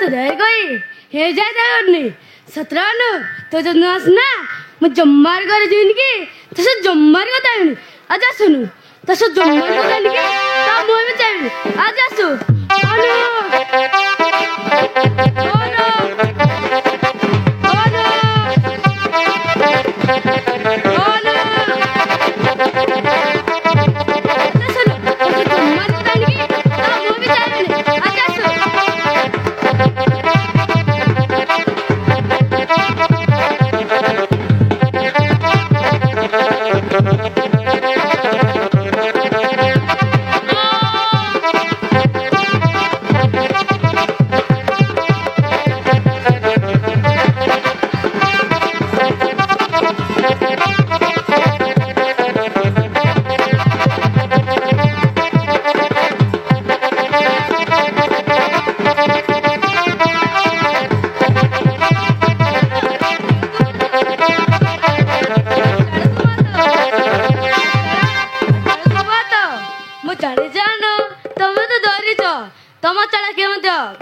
तो देर गई हे जाए जाए सत्रह तो जो नाच ना मैं जम्मार कर जिंदगी तो से जम्मार को ताई आजा सुनु तो से जम्मार को ताई के ता मोय में चाहिए आजा सु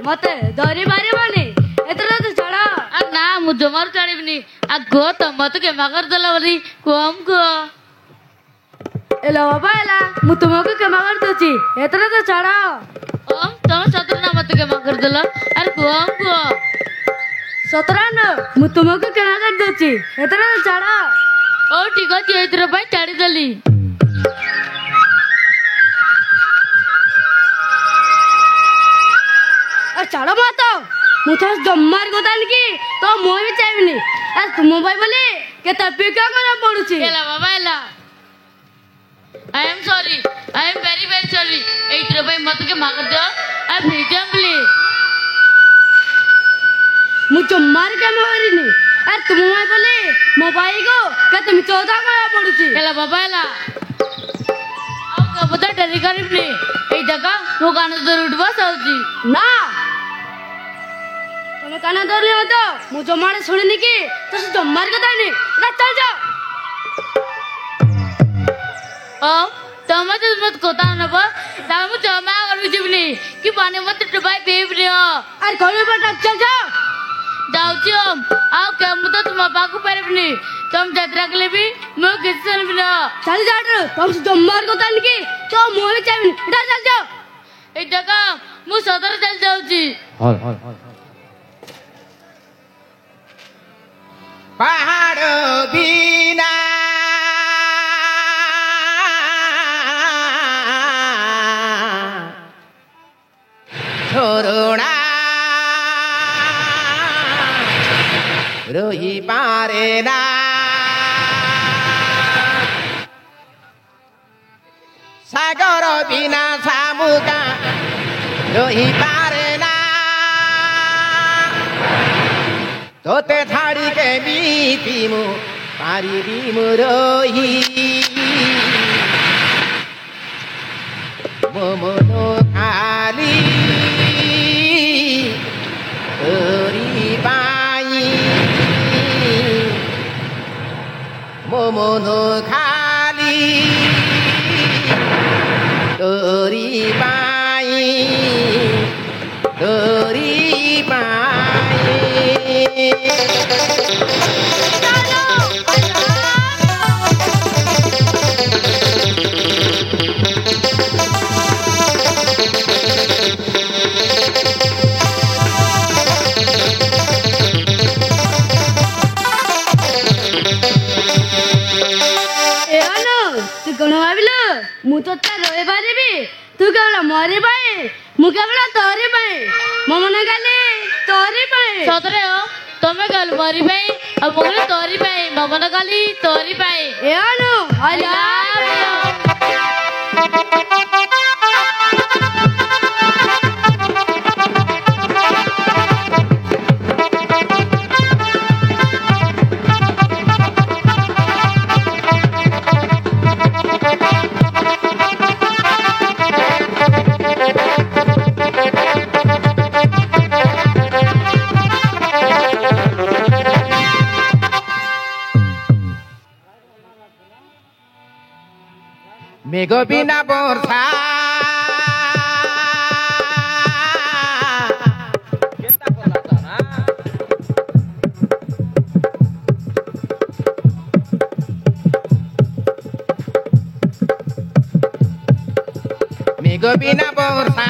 मते धरी मारिबनी एतरा तो छड़ा आ ना मु जमार चढ़ीबनी आ गो त मत के मगर दला बली कम को एला बाबा एला मु तुमको के मगर दोची एतरा तो छड़ा हम तुम सतर ना मत के मगर दला अरे कम को 17 न मु तुमको के मगर दोची एतरा तो छड़ा ओ ठीक अछि एतरा भाई चढ़ी दली चढ़ो मत मुझे जम्मार को तान की तो मोय भी चाहिए अरे तुम भाई बोले के तपी क्या करना पड़ुची एला बाबा एला आई एम वेरी सॉरी ए इतरे भाई मत के मार दो आई फ्रीडम प्लीज मुझे मार के मारी नहीं अरे तुम भाई बोले मोबाइल को के तुम 14 करना पड़ुची एला बाबा एला अब का पता डरी करीब नहीं ए जगह वो गाना तो रूट बस आउची ना तुम्हें काना दर ले तो मु जमाने सुननी की तो से जम्मार के तानी ना चल जा ओ तम तो मत कोता न बा तामु जमा कर जीवनी कि पानी मत डबाई बेब रे अरे कोई पर चल जा जाउची हम आओ के मु तो तुम बाकू परबनी तुम यात्रा के लिए भी मैं किसन बिना चल जा रे तुम से जम्मार को तानी की तो मु भी चाहिए इधर चल जा ए जगह मु सदर चल जाउची हां पहाड़ बिना छोड़ना रोही पारे ना सागर बिना सामुका रोही पारे ना तोते छाड़ी के बीतीमु पारिबीमु रोही मोमनो खाली तोरी बाई मोमनो खाली तोरी बाई तोरी बाई मु तो रही पारि तू केवल मरी पाए मु केवल तोरी पाए मो मन गाली तोरी पाए सतरे हो तमे गल मरी पाए अब मोरे तोरी पाए मो मन गाली तोरी पाए ए अनु आई लव यू मेघ बिना वर्षा বিনা বর্ষা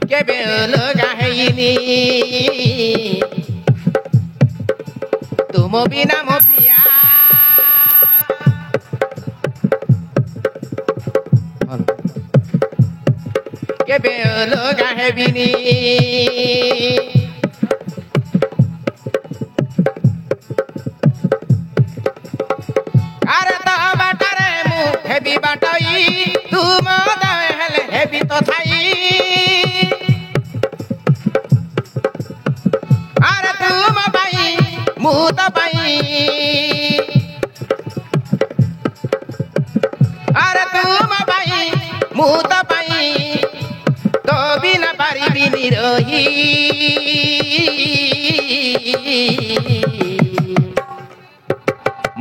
কেবে লগা হইনি তুম বিনা মো প্রিয়া কেবে লগা হেবিনি আরে তো বাটারে মু হেবি বাটাই তুম দাবে হেলে হেবি তো থাই আরে তুম পাই মু তো পাই আরে তুম পাই মু তো পাই তো বিনা পারিবিনি রহি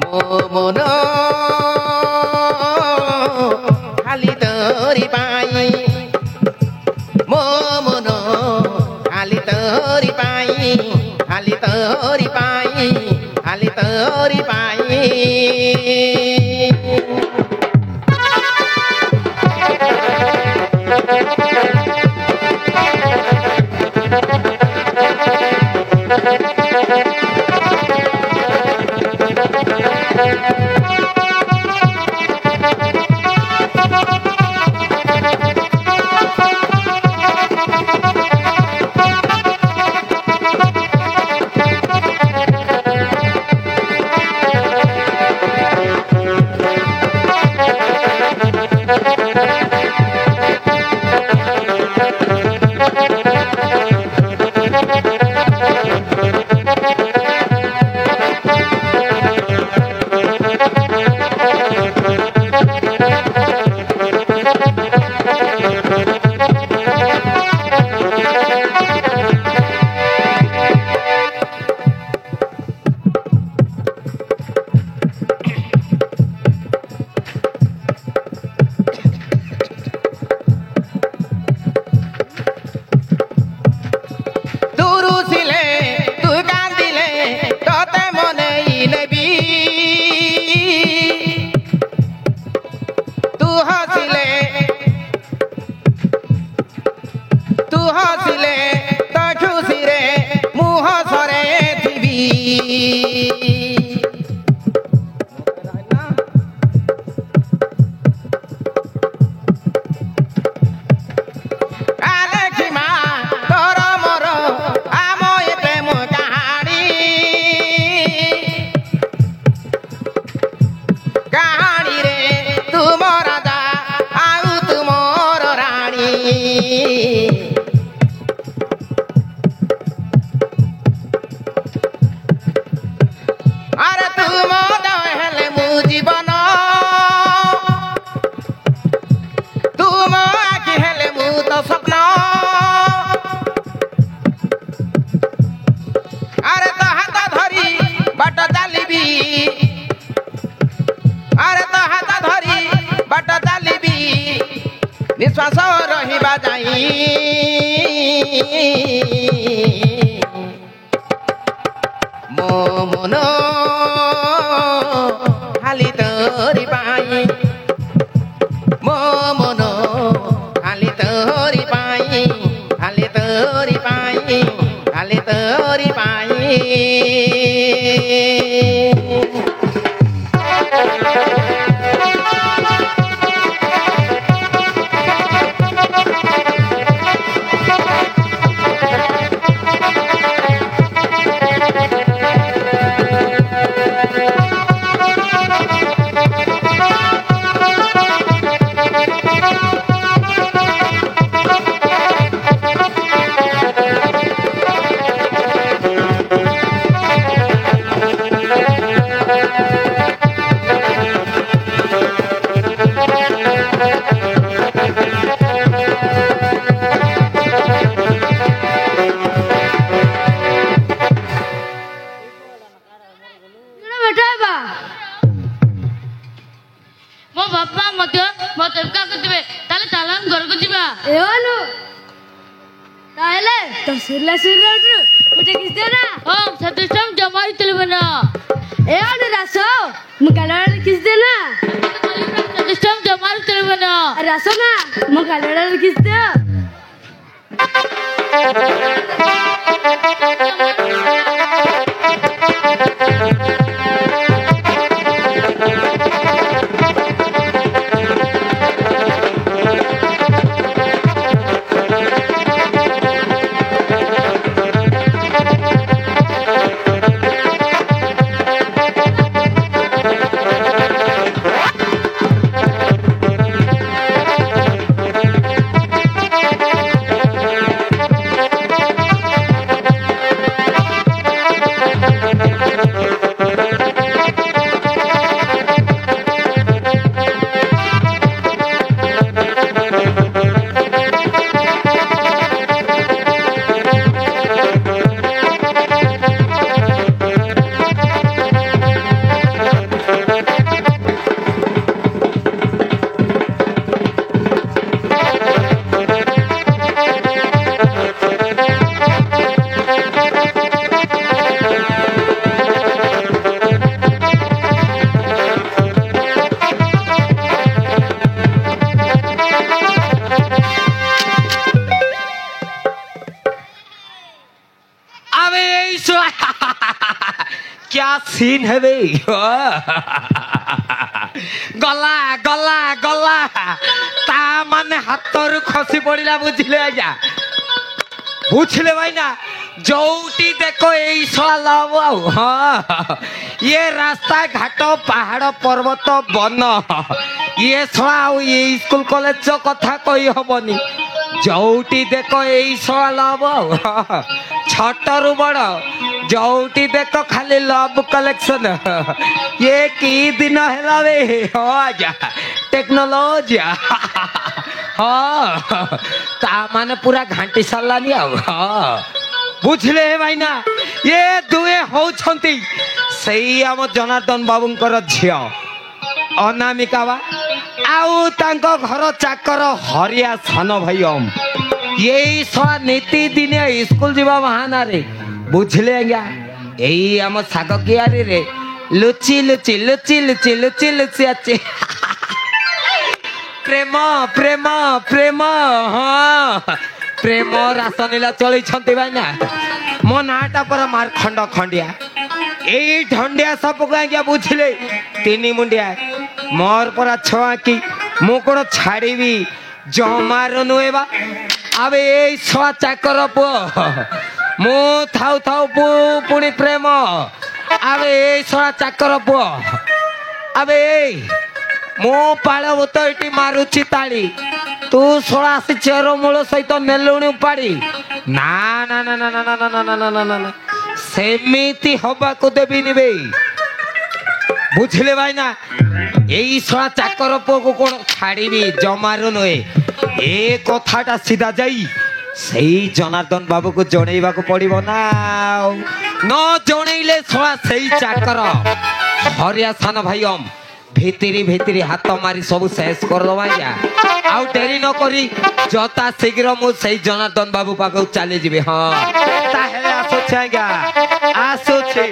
মো মন খালি তোরি পাই মো মন খালি তোরি পাই খালি তোরি পাই খালি তোরি পাই निश्वास रहिबा जाई मो मन खाली तोरी पाई मो मन खाली तोरी पाई खाली तोरी पाई खाली तोरी पाई Sirla sirla tu, udah kisah na. Oh, satu jam jam hari tu lebih na. ए अरे रासो मुकालड़ा किस देना सिस्टम जमार चलबना रासो ना मुकालड़ा किस दे क्या सीन है बे गला गला गला ता माने हाथरू खसी पड़िला बुझिले आज्ञा बुझिले भाई ना जोटी देखो यही सला लाभ हाँ ये रास्ता घाट पहाड़ पर्वत वन ये सला ये स्कूल कॉलेज कथा कही हबनी जोटी देखो यही सला लाभ छटरू बड़ जोटी देखो खाली लव कलेक्शन ये की दिन है वे हाँ जा टेक्नोलॉजी हाँ ता माने पूरा घंटी सारानी हाँ बुझले भाई ना ये दुए होछंती सही आम जनार्दन बाबूंकर झियो अनामिका बा आउ तांको घर चाकर हरिया सान भाई ओम यही सला नीति दिने स्कूल जीवा बहाना रे बुझले आज्ञा यही आम साग कियारी रे लुचि लुचि लुचि लुचि लुचि लुचि आचे प्रेम प्रेम प्रेम हाँ प्रेम रासनीला चली छंती भाई ना मो नाटा पर मार खंड खंडिया यही ढंडिया सब को आज्ञा बुझले तीन मुंडिया मोर पर छुआ की मु कोन छाड़ीबी जमार नुएबा आबे ए छुआ चाकर पो मु थाउ थाउ पु पुणी प्रेम आबे ए छुआ चाकर पो आबे मो पाळ तो एटी मारुची ताली तू 16 चेर मूल सहित नेलुणी उपाड़ी ना ना ना ना ना ना ना ना ना ना ना सेमिति हबा को देबिनी बे बुझले भाई ना यही सला चाकर पो को कोन छाड़ीबी जमारो नए ए कथाटा सीधा जाई सही जनार्दन बाबू को जणैबा को पड़िबो ना न जणैले सला सही चाकर हरिया सान भाई ओम भितरी भितरी हाथ मारी सब शेष कर दवा आउ डेरी न करी जता शीघ्र मु सही जनार्दन बाबू पाक चली जी हाँ ताहे आसुछे आज्ञा आसुछे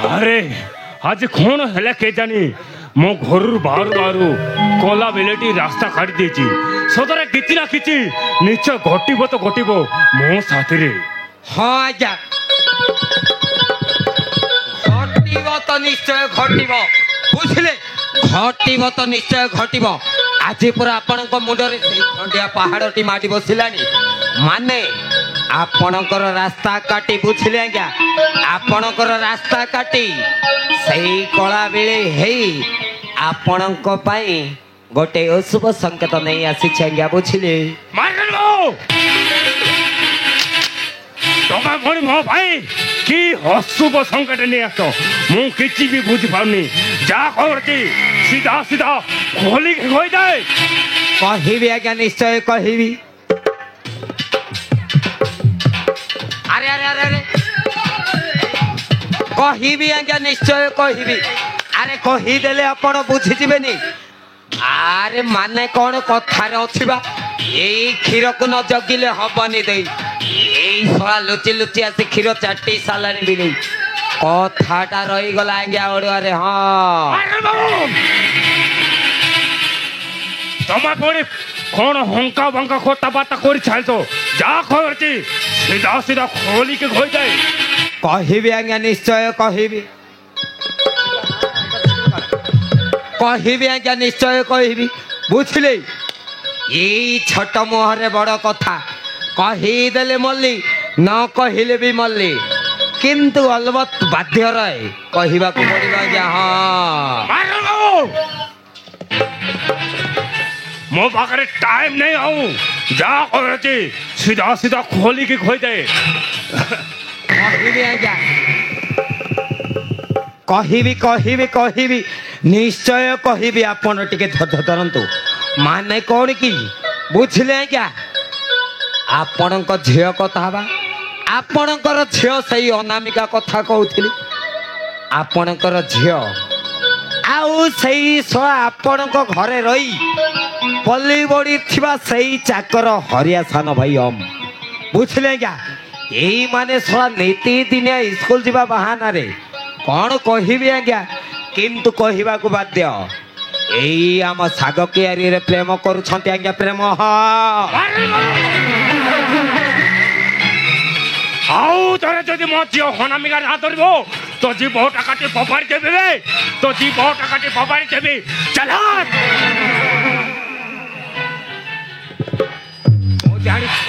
अरे आज कौन है के जानी मो घर बाहर बाहर कला बेलेटी रास्ता काटी देची सदरे किछि ना किछि निश्चय घटिबो तो घटिबो मो साथी रे हाँ आज्ञा घटिबो तो निश्चय घटिबो बुझले घटिबो तो निश्चय घटिबो आज पूरा आपण को मुंडरे से खंडिया पहाड़टी माटी बसिलानी माने आपणकर रास्ता काटी बुझले आज्ञा आपणकर रास्ता काटी सही कला बेले हेई आपणक पाई गोटे अशुभ संकेत नहीं आसी आज्ञा बुझले मारलो तोमा भणी मो भाई की अशुभ संकट नहीं आसो मु किछि भी बुझ पाउनी जा करती सीधा सीधा खोली के होई जाए कहिबी आज्ञा निश्चय कहिबी ଆରେ ଆରେ କହିବି ଆଜ୍ଞା ନିଶ୍ଚୟ କହିବି। ଆରେ କହିଦେଲେ ଆପଣ ବୁଝିଯିବେନି। ଆରେ ମାନେ କଣ କଥାରେ ଅଛି ବା ଏଇ କ୍ଷୀରକୁ ନ ଜଗିଲେ ହବନି ଦେଇ। ଏଇ ଶଳା ଲୁଚି ଲୁଚି ଆସି କ୍ଷୀର ଚାଟି ସାରିଲାଣି ବି ନେଇ କଥାଟା ରହିଗଲା ଆଜ୍ଞା ଓଡିଆରେ। ହଁ ତମେ ପୁଣି କଣ ହଙ୍କା ବଙ୍କା କଥାବାର୍ତ୍ତା କରି ଛାଇଛ? ଯାହା ଖବରଛି ସିଧା ସିଧା ଖୋଲିକି କହିଯାଏ। କହିବି ଆଜ୍ଞା ନିଶ୍ଚୟ କହିବି। କହିବି ଆଜ୍ଞା ନିଶ୍ଚୟ କହିବି ବୁଝିଲେ। ଏଇ ଛୋଟ ମୁହଁରେ ବଡ କଥା କହିଦେଲେ ମଲ୍ଲି ନ କହିଲେ ବି ମଲ୍ଲି କିନ୍ତୁ ଅଲବତ ବାଧ୍ୟ ରହେ କହିବାକୁ ପଡିବ ଆଜ୍ଞା। ହଁ ମୋ ପାଖରେ ଟାଇମ ନେଇ ଆଉ ଯାହା ଖବରଛି ସିଧା ସିଧା ଖୋଲିକି କହିଯାଏ। କହିବି ଆଜ୍ଞା କହିବି କହିବି କହିବି ନିଶ୍ଚୟ କହିବି। ଆପଣ ଟିକେ ଧୈର୍ଯ୍ୟ ଧରନ୍ତୁ। ମାନେ କଣ କି ବୁଝିଲେ ଆଜ୍ଞା ଆପଣଙ୍କ ଝିଅ କଥା ହବା। ଆପଣଙ୍କର ଝିଅ ସେଇ ଅନାମିକା କଥା କହୁଥିଲି। ଆପଣଙ୍କର ଝିଅ ଆଉ ସେଇ ଶଳା ଆପଣଙ୍କ ଘରେ ରହି ପଲ୍ଲୀ ବଢିଥିବା ସେଇ ଚାକର ହରିଆ ସାନ ଭାଇ ଅମ୍ ବୁଝିଲେ ଆଜ୍ଞା। ଏଇ ମାନେ ଶଳା ନୀତି ଦିନିଆ ସ୍କୁଲ ଯିବା ବାହାନାରେ କଣ କହିବି ଆଜ୍ଞା କିନ୍ତୁ କହିବାକୁ ବାଧ୍ୟ। ଏଇ ଆମ ଶାଗ କିଆରିରେ ପ୍ରେମ କରୁଛନ୍ତି ଆଜ୍ଞା ପ୍ରେମ। ଆଉ ଥରେ ଯଦି ମୋ ଝିଅ ହନାମିକା ନା ଧରିବ ତ ଜୀବଟା କାଟି ଫୋପାଡ଼ି ଦେବି ରେ। ତ ଜୀବଟା କାଟି ଫୋପାଡ଼ି ଦେବି। ଚାଲ ମୁଁ ଜାଣିଛି